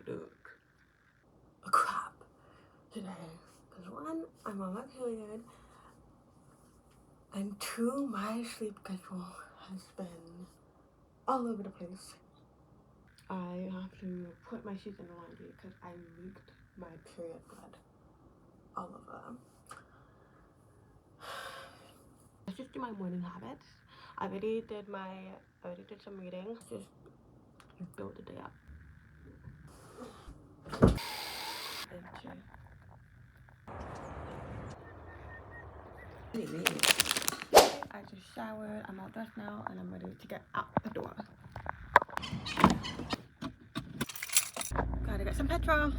look crap today. Because one, I'm on my period, and two, my sleep schedule has been all over the place. I have to put my shoes in the laundry because I leaked my period blood all over them. Let's just do my morning habits. I already did some reading. Just build the day up. I just showered, I'm all dressed now, and I'm ready to get out the door. Gotta get some petrol.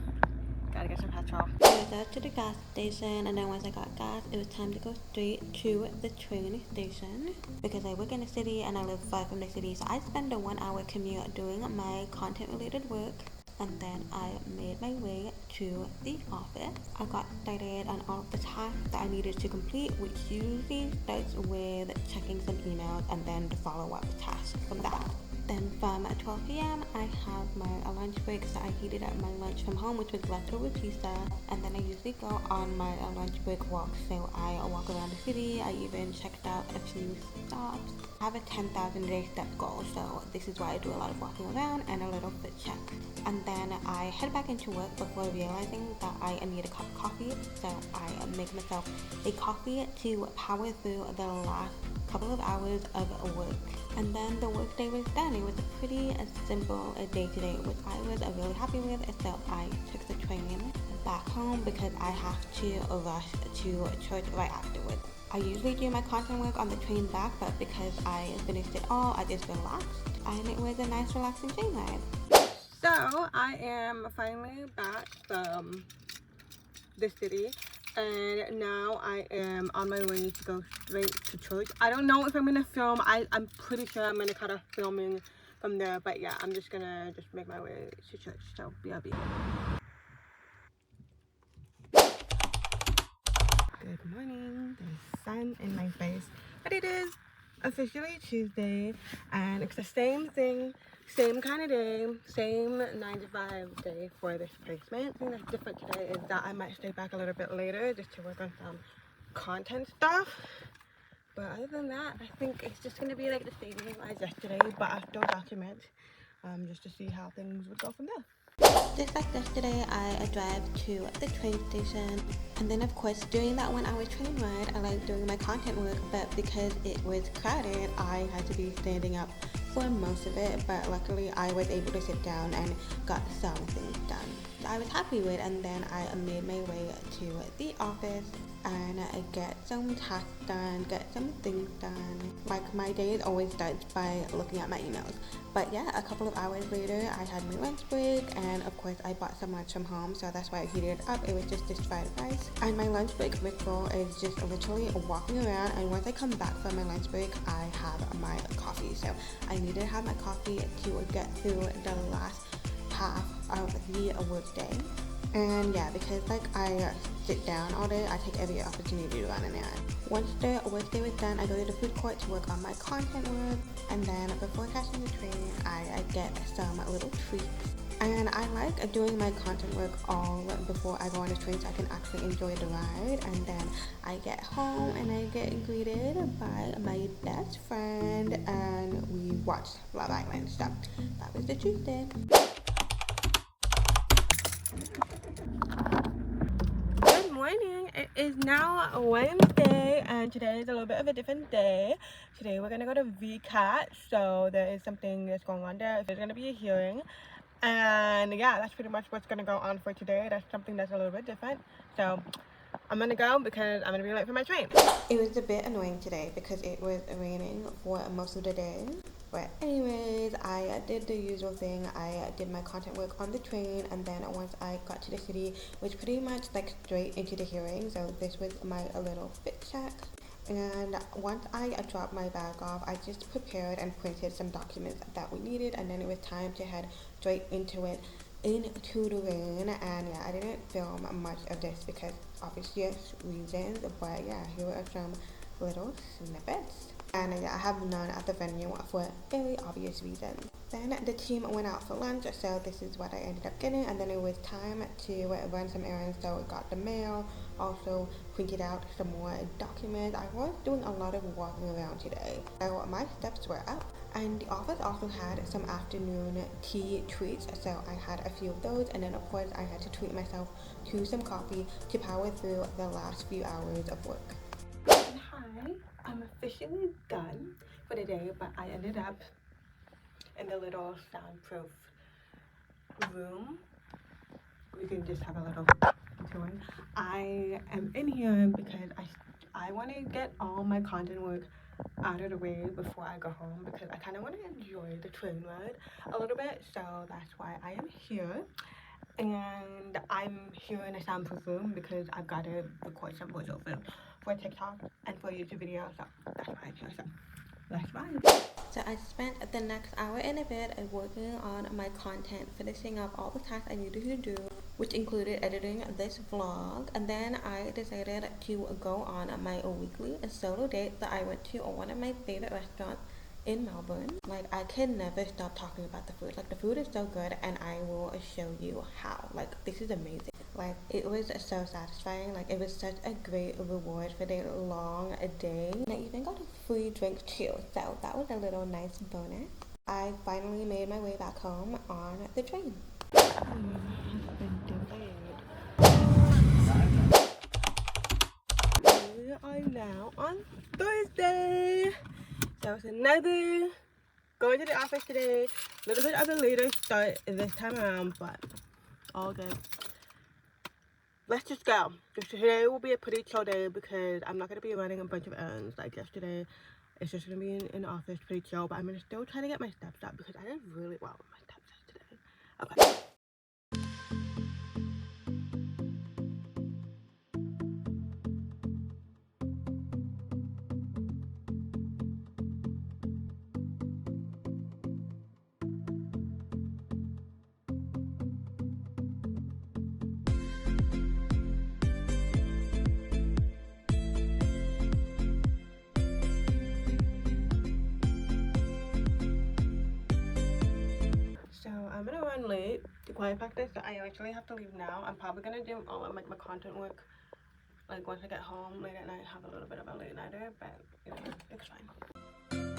I was out to the gas station, and then once I got gas, it was time to go straight to the train station because I work in the city and I live far from the city, so I spend a 1-hour commute doing my content related work. And then I made my way to the office. I got started on all of the tasks that I needed to complete, which usually starts with checking some emails and then the follow-up tasks from that. Then from 12 p.m. I have my lunch break, so I heated up my lunch from home, which was leftover pizza. And then I usually go on my lunch break walk, so I walk around the city. I even checked out a few stops. I have a 10,000 day step goal, so this is why I do a lot of walking around and a little fit check. And then I head back into work before realizing that I need a cup of coffee, so I make myself a coffee to power through the last couple of hours of work. And then the work day was done. It was a pretty simple day today, which I was really happy with, so I took the train back home because I have to rush to church right afterwards. I usually do my content work on the train back, but because I finished it all, I just relaxed, and it was a nice relaxing train ride. So I am finally back from the city, and now I am on my way to go straight to church. I don't know if I'm gonna film. I'm pretty sure I'm gonna cut off filming from there, but yeah, I'm just gonna make my way to church. So BRB. Good morning. There's sun in my face, but it is officially Tuesday, and it's the same thing, same kind of day, same 9 to 5 day for this placement. The thing that's different today is that I might stay back a little bit later just to work on some content stuff. But other than that, I think it's just gonna be like the same as yesterday, but I'll still document just to see how things would go from there. Just like yesterday, I drive to the train station, and then of course during that 1-hour train ride I like doing my content work, but because it was crowded I had to be standing up for most of it, but luckily I was able to sit down and got some things done I was happy with. And then I made my way to the office and get some tasks done, get some things done. Like, my day always starts by looking at my emails. But yeah, a couple of hours later I had my lunch break, and of course I bought some lunch from home, so that's why I heated it up. It was just this fried rice. And my lunch break ritual is just literally walking around, and once I come back from my lunch break I have my coffee. So I need to have my coffee to get through the last half of the work day. And yeah, because like I sit down all day, I take every opportunity to run an errand. Once the work day was done, I go to the food court to work on my content work, and then before catching the train I get some little treats. And I like doing my content work all before I go on the train so I can actually enjoy the ride. And then I get home and I get greeted by my best friend, and we watch Love Island. So that was the Tuesday. Good morning. It is now Wednesday, and today is a little bit of a different day. Today we're gonna go to VCAT, so there is something that's going on there. There's gonna be a hearing, and yeah, that's pretty much what's gonna go on for today. That's something that's a little bit different, so I'm gonna go because I'm gonna be late for my train. It was a bit annoying today because it was raining for most of the day. But anyways, I did the usual thing. I did my content work on the train, and then once I got to the city, which pretty much like straight into the hearing, so this was my little fit check. And once I dropped my bag off, I just prepared and printed some documents that we needed, and then it was time to head straight into the rain. And yeah, I didn't film much of this because obvious reasons, but yeah, here are some little snippets. And yeah, I have none at the venue for very obvious reasons. Then the team went out for lunch, so this is what I ended up getting. And then it was time to run some errands, so I got the mail, also printed out some more documents. I was doing a lot of walking around today, so my steps were up. And the office also had some afternoon tea treats, so I had a few of those. And then of course I had to treat myself to some coffee to power through the last few hours of work. Hi, I'm officially done for the day, but I ended up in the little soundproof room. We can just have a little tour. I am in here because I want to get all my content work out of the way before I go home, because I kind of want to enjoy the train ride a little bit, so that's why I am here. And I'm here in a soundproof room because I've got to record some voiceover for TikTok and for a YouTube video, so that's why I'm here. So let's ride. So I spent the next hour and a bit working on my content, finishing up all the tasks I needed to do, which included editing this vlog. And then I decided to go on my weekly solo date that I went to one of my favorite restaurants in Melbourne. Like, I can never stop talking about the food. Like, the food is so good, and I will show you how. Like, this is amazing. Like, it was so satisfying. Like, it was such a great reward for the long day. And I even got a free drink too, so that was a little nice bonus. I finally made my way back home on the train. We are now on Thursday. So it's another going to the office today. A little bit of a later start this time around, but all good. Let's just go. Today will be a pretty chill day because I'm not going to be running a bunch of errands like yesterday. It's just going to be in the office, pretty chill, but I'm going to still try to get my steps up because I did really well with my steps today. Okay. So I'm gonna run late to quiet practice, so I actually have to leave now. I'm probably gonna do all of my content work like once I get home late at night, have a little bit of a late nighter, but you know, it's fine.